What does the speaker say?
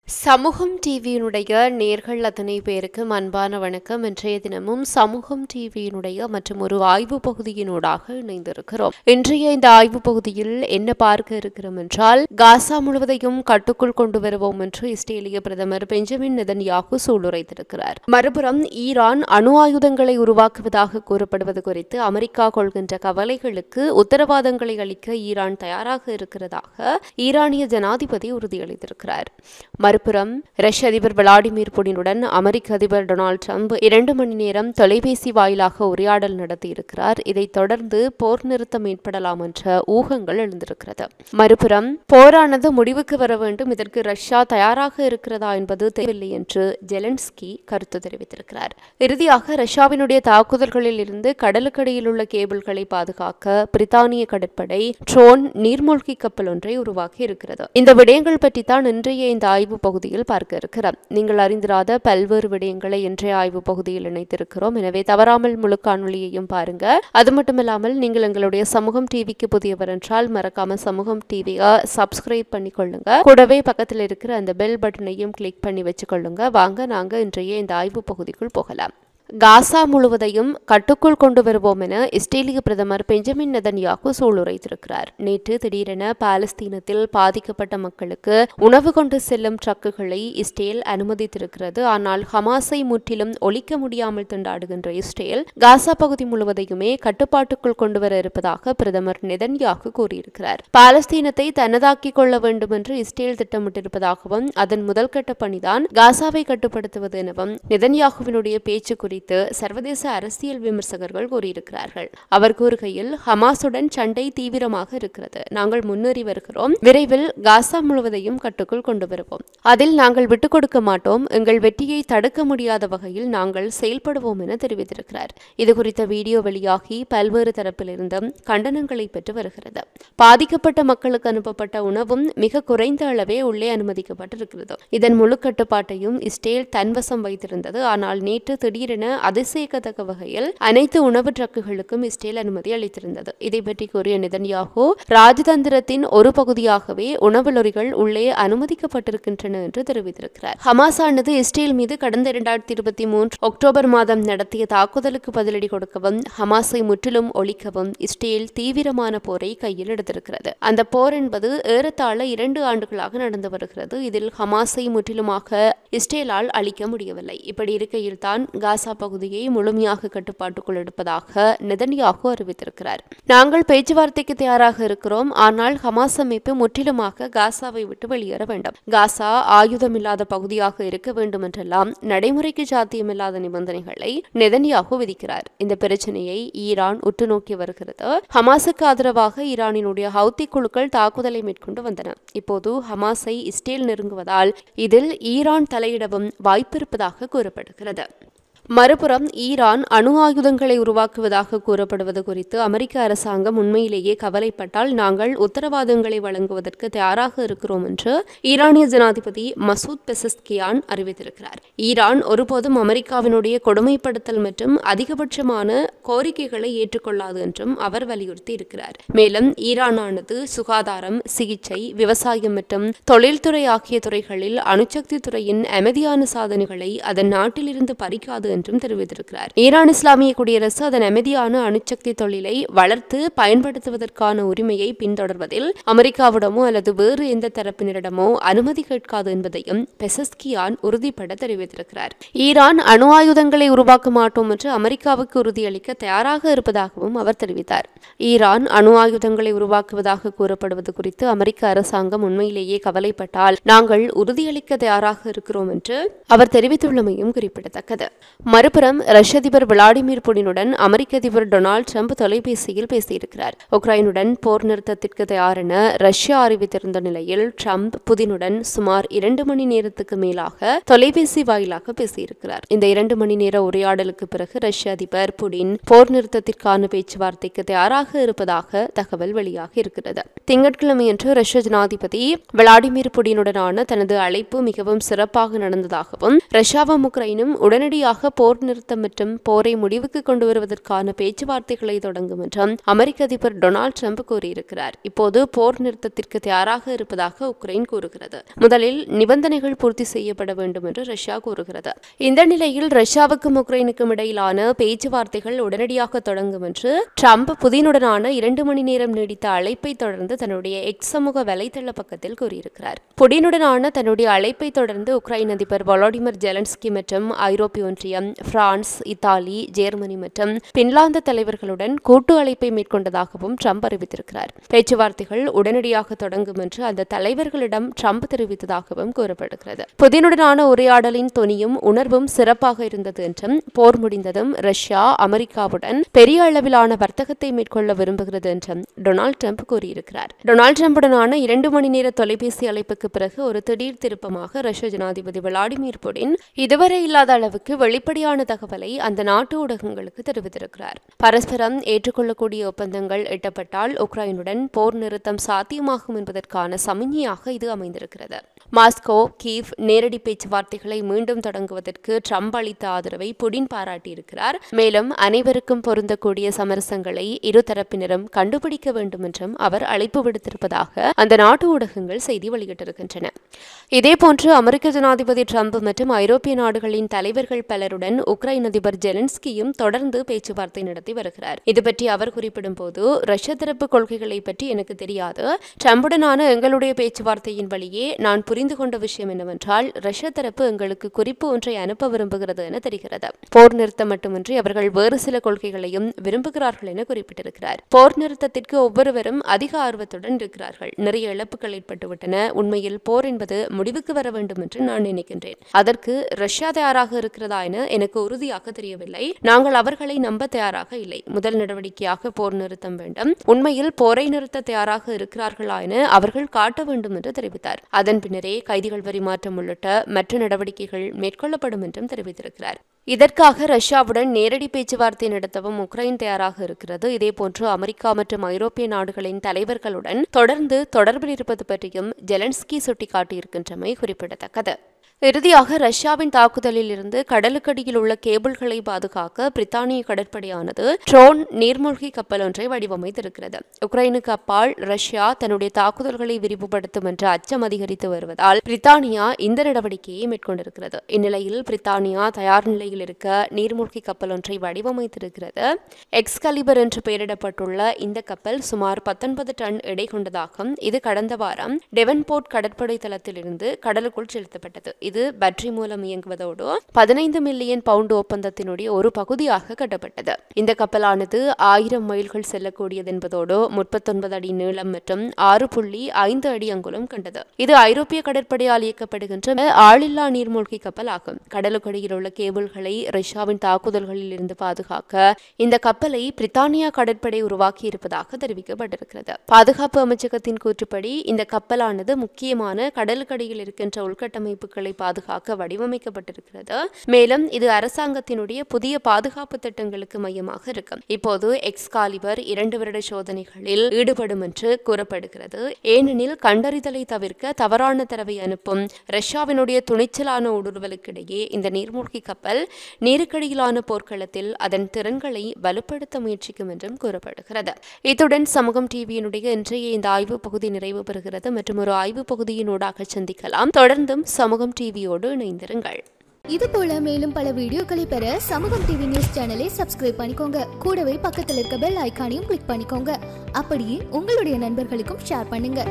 சமூகம் டிவியினுடைய நேர்கள் அத்தனை பேருக்கு அன்பான வணக்கம். இன்றைய தினமும் சமூகம் டிவியினுடைய மற்றும் ஒரு ஆய்வு பகுதியினூடாக இணைந்திருக்கிறோம். இன்றைய இந்த ஆய்வு பகுதியில் என்ன பார்க்க இருக்கிறோம் என்றால், காசா முழுவதையும் கட்டுக்குள் கொண்டு வருவோம் என்று இஸ்ரேலிய பிரதமர் பெஞ்சமின் நெதன்யாகு சூளுரைத்திருக்கிறார். மறுபுறம் ஈரான் அணு ஆயுதங்களை உருவாக்குவதாக கூறப்படுவது குறித்து அமெரிக்கா கொள்கின்ற கவலைகளுக்கு உத்தரவாதங்களை அளிக்க ஈரான் தயாராக இருக்கிறதாக ஈரானிய ஜனாதிபதி உறுதியளித்திருக்கிறார். மறுபுறம் ரஷ்ய அதிபர் விளாடிமிர் புடினுடன் அமெரிக்க அதிபர் டொனால்டு டிரம்ப் 2 மணி நேரம் தொலைபேசி வாயிலாக உரையாடல் நடத்தியிருக்கிறார். இதைத் தொடர்ந்து போர் நிறுத்தம் ஏற்படலாம் என்ற ஊகங்கள் எழுந்திருக்கிறது. மறுபுறம் போரானது முடிவுக்கு வர வேண்டும், இதற்கு ரஷ்யா தயாராக இருக்கிறதா என்பது தெரியவில்லை என்று ஜெலன்ஸ்கி கருத்து தெரிவித்திருக்கிறார். இறுதியாக ரஷ்யாவினுடைய தாக்குதல்களில் இருந்து கடலுக்கடியில் உள்ள கேபிள்களை பாதுகாக்க பிரித்தானிய கடற்படை ட்ரோன் நீர்மூழ்கி கப்பல் ஒன்றை உருவாக்கி இருக்கிறது. இந்த விடயங்கள் பற்றித்தான் இன்றைய இந்த ஆய்வு பகுதியில் பார்க்க இருக்கிறோம். நீங்கள் அறிந்திராத பல்வேறு விடயங்களை இன்றைய ஆய்வு பகுதியில் இணைத்திருக்கிறோம். எனவே தவறாமல் முழு காணொலியையும் பாருங்க. அது மட்டுமில்லாமல் நீங்கள் எங்களுடைய சமூகம் டிவிக்கு புதியவர் என்றால் மறக்காம சமூகம் டிவியை சப்ஸ்கிரைப் பண்ணிக்கொள்ளுங்க. கூடவே பக்கத்தில் இருக்கிற அந்த பெல் பட்டனையும் கிளிக் பண்ணி வச்சுக்கொள்ளுங்க. வாங்க நாங்க இன்றைய இந்த ஆய்வு பகுதிக்குள் போகலாம். காசா முழுவதையும் கட்டுக்குள் கொண்டு வருவோம் என இஸ்ரேலிய பிரதமர் பெஞ்சமின் நெதன்யாகு சூளுரைத்திருக்கிறார். நேற்று திடீரென பாலஸ்தீனத்தில் பாதிக்கப்பட்ட மக்களுக்கு உணவு கொண்டு செல்லும் ட்ரக்குகளை இஸ்ரேல் அனுமதித்திருக்கிறது. ஆனால் ஹமாஸை முற்றிலும் ஒழிக்க முடியாமல் திண்டாடுகின்ற இஸ்ரேல் காசா பகுதி முழுவதையுமே கட்டுப்பாட்டுக்குள் கொண்டு வர இருப்பதாக பிரதமர் நெதன்யாகு கூறியிருக்கிறார். பாலஸ்தீனத்தை தனதாக்கிக் கொள்ள வேண்டும் என்று இஸ்ரேல் திட்டமிட்டிருப்பதாகவும் அதன் முதல் கட்ட பணிதான் காசாவை கட்டுப்படுத்துவது எனவும் நெதன்யாகுவினுடைய பேச்சு குறித்து சர்வதேச அரசியல் விமர்சகர்கள் கூறியிருக்கிறார்கள். அவர் கூறுகையில், ஹமாஸுடன் சண்டை தீவிரமாக இருக்கிறது. நாங்கள் முன்னேறி வருகிறோம். விரைவில் காசா முழுவதையும் கட்டுக்குள் கொண்டு வருவோம். அதில் நாங்கள் விட்டுக் கொடுக்க மாட்டோம். எங்கள் வெற்றியை தடுக்க முடியாத வகையில் நாங்கள் செயல்படுவோம் என தெரிவித்திருக்கிறார். இது குறித்த வீடியோ வெளியாகி பல்வேறு தரப்பிலிருந்தும் கண்டனங்களை பெற்று வருகிறது. பாதிக்கப்பட்ட மக்களுக்கு அனுப்பப்பட்ட உணவும் மிக குறைந்த அளவே உள்ளே அனுமதிக்கப்பட்டிருக்கிறது. இதன் முழு கட்டுப்பாட்டையும் இஸ்ரேல் தன்வசம் வைத்திருந்தது. ஆனால் நேற்று திடீரென அதிசயிக்கத்தக்க வகையில் அனைத்து உணவு ட்ரக்குகளுக்கும் இஸ்ரேல் அனுமதி அளித்திருந்தது. இதை பற்றி கூறிய நெதன்யாகு, ராஜதந்திரத்தின் ஒரு பகுதியாகவே உணவு லொரிகள் உள்ளே அனுமதிக்கப்பட்டிருக்கின்றன என்று தெரிவித்திருக்கிறார். ஹமாஸ் ஆனது இஸ்ரேல் மீது கடந்த 2023 அக்டோபர் மாதம் நடத்திய தாக்குதலுக்கு பதிலடி கொடுக்கவும் ஹமாஸை முற்றிலும் ஒழிக்கவும் இஸ்ரேல் தீவிரமான போரை கையில் எடுத்திருக்கிறது. அந்த போர் என்பது ஏறத்தாழ 2 ஆண்டுகளாக நடந்து வருகிறது. இதில் ஹமாஸை முற்றிலுமாக இஸ்ரேலால் அழிக்க முடியவில்லை. இப்படி இருக்கையில் தான் காசா பகுதியை முழுமையாக கட்டுப்பாட்டுக்குள் எடுப்பதாக நெதன்யாகு அறிவித்திருக்கிறார். நாங்கள் பேச்சுவார்த்தைக்கு தயாராக இருக்கிறோம், ஆனால் ஹமாஸ் அமைப்பு முற்றிலுமாக காசாவை விட்டு வெளியேற வேண்டும். காசா ஆயுதமில்லாத பகுதியாக இருக்க வேண்டும் என்றெல்லாம் நடைமுறைக்கு சாத்தியமில்லாத நிபந்தனைகளை நெதன்யாகு விதிக்கிறார். இந்த பிரச்சனையை ஈரான் உற்று நோக்கி வருகிறது. ஹமாஸுக்கு ஆதரவாக ஈரானினுடைய ஹவுத்தி குழுக்கள் தாக்குதலை மேற்கொண்டு வந்தன. இப்போது ஹமாஸை இஸ்ரேல் நெருங்குவதால் இதில் ஈரான் தலையிடவும் வாய்ப்பிருப்பதாக கூறப்படுகிறது. மறுபுறம் ஈரான் அணு ஆயுதங்களை உருவாக்குவதாக கூறப்படுவது குறித்து அமெரிக்க அரசாங்கம் உண்மையிலேயே கவலைப்பட்டால் நாங்கள் உத்தரவாதங்களை வழங்குவதற்கு தயாராக இருக்கிறோம் என்று ஈரானிய ஜனாதிபதி மசூத் பெசஸ்கியான் அறிவித்திருக்கிறார். ஈரான் ஒருபோதும் அமெரிக்காவினுடைய கொடுமைப்படுத்தல் மற்றும் அதிகபட்சமான கோரிக்கைகளை ஏற்றுக்கொள்ளாது என்றும் அவர் வலியுறுத்தி இருக்கிறார். மேலும் ஈரானானது சுகாதாரம், சிகிச்சை, விவசாயம் மற்றும் தொழில்துறை ஆகிய துறைகளில் அணுசக்தி துறையின் அமைதியான சாதனைகளை அதன் நாட்டிலிருந்து பறிக்காது என்றும் தெரிவித்திருக்கிறார். ஈரான் இஸ்லாமிய குடியரசு அதன் அமைதியான அணுசக்தி தொழிலை வளர்த்து பயன்படுத்துவதற்கான உரிமையை பின்தொடர்வதில் அமெரிக்காவிடமோ அல்லது வேறு எந்த தரப்பினரிடமோ அனுமதி கேட்காது என்பதையும் பெசஸ்கியான் உறுதிபட தெரிவித்திருக்கிறார். ஈரான் அணு ஆயுதங்களை உருவாக்க மாட்டோம் என்று அமெரிக்காவுக்கு உறுதியளிக்க தயாராக இருப்பதாகவும் அவர் தெரிவித்தார். ஈரான் அணு ஆயுதங்களை உருவாக்குவதாக கூறப்படுவது குறித்து அமெரிக்க அரசாங்கம் உண்மையிலேயே கவலைப்பட்டால் நாங்கள் உறுதியளிக்க தயாராக இருக்கிறோம் என்று அவர் தெரிவித்துள்ளமையும் குறிப்பிடத்தக்கது. மறுபுறம் ரஷ்ய அதிபர் விளாடிமிர் புடினுடன் அமெரிக்க அதிபர் டொனால்டு டிரம்ப் தொலைபேசியில் பேசியிருக்கிறார். உக்ரைனுடன் போர் நிறுத்தத்திற்கு தயாரென ரஷ்யா அறிவித்திருந்த நிலையில் டிரம்ப் புதினுடன் சுமார் 2 மணி நேரத்துக்கு மேலாக தொலைபேசி வாயிலாக பேசியிருக்கிறார். இந்த 2 மணி நேர உரையாடலுக்கு பிறகு ரஷ்ய அதிபர் புடின் போர் நிறுத்தத்திற்கான பேச்சுவார்த்தைக்கு தயாராக இருப்பதாக தகவல் வெளியாகி இருக்கிறது. திங்கட்கிழமையன்று ரஷ்ய ஜனாதிபதி விளாடிமிர் புடினுடனான தனது அழைப்பு மிகவும் சிறப்பாக நடந்ததாகவும் ரஷ்யாவும் உக்ரைனும் உடனடியாக போர் நிறுத்தம் மற்றும் போரை முடிவுக்கு கொண்டு வருவதற்கான பேச்சுவார்த்தைகளை தொடங்கும் என்றும் அமெரிக்க அதிபர் டொனால்டு ட்ரம்ப் கூறியிருக்கிறார். இப்போது போர் நிறுத்தத்திற்கு தயாராக இருப்பதாக உக்ரைன் கூறுகிறது. முதலில் நிபந்தனைகள் பூர்த்தி செய்யப்பட வேண்டும் என்று ரஷ்யா கூறுகிறது. இந்த நிலையில் ரஷ்யாவுக்கும் உக்ரைனுக்கும் இடையிலான பேச்சுவார்த்தைகள் உடனடியாக தொடங்கும் என்று ட்ரம்ப் புதினுடனான 2 மணி நேரம் நீடித்த அழைப்பை தொடர்ந்து தன்னுடைய எக்ஸ் சமூக வலைதள பக்கத்தில் கூறியிருக்கிறார். புடினுடனான தன்னுடைய அழைப்பை தொடர்ந்து உக்ரைன் அதிபர் வொலோடிமிர் ஜெலன்ஸ்கி மற்றும் ஐரோப்பிய ஒன்றியம், பிரான்ஸ், இத்தாலி, ஜெர்மனி மற்றும் பின்லாந்து தலைவர்களுடன் கூட்டு அழைப்பை மேற்கொண்டதாகவும் ட்ரம்ப் அறிவித்திருக்கிறார். பேச்சுவார்த்தைகள் உடனடியாக தொடங்கும் என்று அந்த தலைவர்களிடம் ட்ரம்ப் தெரிவித்ததாகவும் கூறப்படுகிறது. புதினுடனான உரையாடலின் தொனியும் உணர்வும் சிறப்பாக இருந்தது என்றும் போர் முடிந்ததும் ரஷ்யா அமெரிக்காவுடன் பெரிய அளவிலான வர்த்தகத்தை மேற்கொள்ள விரும்புகிறது என்றும் டொனால்டு ட்ரம்ப் கூறியிருக்கிறார். டொனால்டு ட்ரம்புடனான 2 மணி நேர தொலைபேசி அழைப்புக்கு பிறகு ஒரு திடீர் திருப்பமாக ரஷ்ய ஜனாதிபதி விளாடிமிர் புடின் இதுவரை இல்லாத அளவுக்கு வெளிப்படையான தகவலை அந்த நாட்டு ஊடகங்களுக்கு தெரிவித்திருக்கிறார். பரஸ்பரம் ஏற்றுக்கொள்ளக்கூடிய ஒப்பந்தங்கள் எட்டப்பட்டால் உக்ரைனுடன் போர் நிறுத்தம் சாத்தியமாகும் என்பதற்கான சமிஞ்ஞையாக இது அமைந்திருக்கிறது. மாஸ்கோ, கீவ் நேரடி பேச்சுவார்த்தைகளை மீண்டும் தொடங்குவதற்கு ட்ரம்ப் அளித்த ஆதரவை புடின் பாராட்டியிருக்கிறார். மேலும் அனைவருக்கும் பொருந்தக்கூடிய சமரசங்களை இருதரப்பினரும் கண்டுபிடிக்க வேண்டும் என்றும் அவர் அழைப்பு விடுத்திருப்பதாக அந்த நாட்டு ஊடகங்கள் செய்தி வெளியிட்டிருக்கின்றன. இதேபோன்று அமெரிக்க ஜனாதிபதி ட்ரம்ப் மற்றும் ஐரோப்பிய நாடுகளின் தலைவர்கள் பலருடன் உக்ரைன் அதிபர் ஜெலன்ஸ்கியும் தொடர்ந்து பேச்சுவார்த்தை நடத்தி வருகிறார். இதுபற்றி அவர் குறிப்பிடும் போது, ரஷ்ய தரப்பு கொள்கைகளை பற்றி எனக்கு தெரியாது. ட்ரம்புடனான எங்களுடைய பேச்சுவார்த்தையின் வழியே நான் புரிந்து கொண்ட விஷயம் என்னவென்றால், ரஷ்ய தரப்பு எங்களுக்கு குறிப்பு ஒன்றை அனுப்ப விரும்புகிறது என தெரிகிறது. போர் நிறுத்தம் மட்டுமின்றி அவர்கள் வேறு சில கொள்கைகளையும் விரும்புகிறார்கள் என குறிப்பிட்டிருக்கிறார். போர் நிறுத்தத்திற்கு ஒவ்வொருவரும் அதிக ஆர்வத்துடன் இருக்கிறார்கள். நிறைய இழப்புகள் ஏற்பட்டுவிட்டன. உண்மையில் போர் என்பது முடிவுக்கு வர வேண்டும் என்று நான் நினைக்கின்றேன். அதற்கு ரஷ்யா தயாராக இருக்கிறதா என எனக்கு உறுதியாக தெரியவில்லை. நாங்கள் அவர்களை நம்ப தயாராக இல்லை. முதல் நடவடிக்கையாக போர் நிறுத்தம் வேண்டும். உண்மையில் போரை நிறுத்த தயாராக இருக்கிறார்களா என அவர்கள் காட்ட வேண்டும் என்று தெரிவித்தார். அதன் பின்னரே கைதிகள் பரிமாற்றம் உள்ளிட்ட மற்ற நடவடிக்கைகள் மேற்கொள்ளப்படும் என்றும் தெரிவித்திருக்கிறார். இதற்காக ரஷ்யாவுடன் நேரடி பேச்சுவார்த்தை நடத்தவும் உக்ரைன் தயாராக இருக்கிறது. இதேபோன்று அமெரிக்கா மற்றும் ஐரோப்பிய நாடுகளின் தலைவர்களுடன் தொடர்ந்து தொடர்பில் இருப்பது பற்றியும் ஜெலன்ஸ்கி சுட்டிக்காட்டியிருக்கின்றமை குறிப்பிடத்தக்கது. இறுதியாக ரஷ்யாவின் தாக்குதலில் இருந்து கடலுக்கடியில் உள்ள கேபிள்களை பாதுகாக்க பிரித்தானிய கடற்படையானது ட்ரோன் நீர்மூழ்கி கப்பல் ஒன்றை வடிவமைத்திருக்கிறது. உக்ரைனுக்கு அப்பால் ரஷ்யா தன்னுடைய தாக்குதல்களை விரிவுபடுத்தும் என்ற அச்சம் அதிகரித்து வருவதால் பிரித்தானியா இந்த நடவடிக்கையை மேற்கொண்டிருக்கிறது. இந்நிலையில் பிரித்தானியா தயார் நிலையில் இருக்க நீர்மூழ்கி கப்பல் ஒன்றை வடிவமைத்திருக்கிறது. எக்ஸ்கலிபர் என்று பெயரிடப்பட்டுள்ள இந்த கப்பல் சுமார் 19 டன் எடை கொண்டதாகும். இது கடந்த வாரம் டெவன்போர்ட் கடற்படை தளத்திலிருந்து கடலுக்குள் செலுத்தப்பட்டது. இது பேட்டரி மூலம் இயங்குவதோடு 15 மில்லியன் பவுண்ட் ஒப்பந்தத்தினுடைய ஒரு பகுதியாக கட்டப்பட்டது. இந்த கப்பலானது 1000 மைல்கள் செல்லக்கூடியது என்பதோடு 39 அடி நீளம் மற்றும் 6.5 அடி அங்குலம் கண்டது. இது ஐரோப்பிய கடற்படையால் இயக்கப்படுகின்ற ஆளில்லா நீர்மூழ்கி கப்பல் ஆகும். கடலுக்கடியில் உள்ள கேபிள்களை ரஷ்யாவின் தாக்குதல்களில் இருந்து பாதுகாக்க இந்த கப்பலை பிரித்தானியா கடற்படை உருவாக்கி இருப்பதாக தெரிவிக்கப்பட்டிருக்கிறது. பாதுகாப்பு அமைச்சகத்தின் கூற்றுப்படி இந்த கப்பலானது முக்கியமான கடலுக்கடியில் இருக்கின்ற உள்கட்டமைப்புகளை பாதுகாக்க வடிவமைக்கப்பட்டிருக்கிறது. மேலும் இது அரசாங்கத்தினுடைய புதிய பாதுகாப்பு திட்டங்களுக்கு மையமாக இருக்கும். இப்போது எக்ஸ்காலிபர் 2 வருட சோதனைகளில் ஈடுபடும் என்று கூறப்படுகிறது. ஏனெனில் கண்டறிதலை தவிர்க்க தவறான தரவை அனுப்பும் ரஷ்யாவினுடைய துணிச்சலான ஊடுருவலுக்கிடையே இந்த நீர்மூழ்கி கப்பல் நீருக்கடியிலான போர்க்களத்தில் அதன் திறன்களை வலுப்படுத்த முயற்சிக்கும் என்றும் கூறப்படுகிறது. இத்துடன் சமூகம் டிவியினுடைய இன்றைய இந்த ஆய்வு பகுதி நிறைவு பெறுகிறது. மற்றும் ஒரு ஆய்வு பகுதியினூடாக சந்திக்கலாம். தொடர்ந்தும் சமூகம் டிவியோடு இணைந்திருங்கள். இது போல மேலும் பல வீடியோக்களை பெற சமூகம் டிவி நியூஸ் சேனலை சப்ஸ்கிரைப் பண்ணிக்கோங்க. கூடவே பக்கத்தில் இருக்க பெல் ஐகானையும் கிளிக் பண்ணிக்கோங்க. அப்படியே உங்களுடைய நண்பர்களுக்கும் ஷேர் பண்ணுங்க.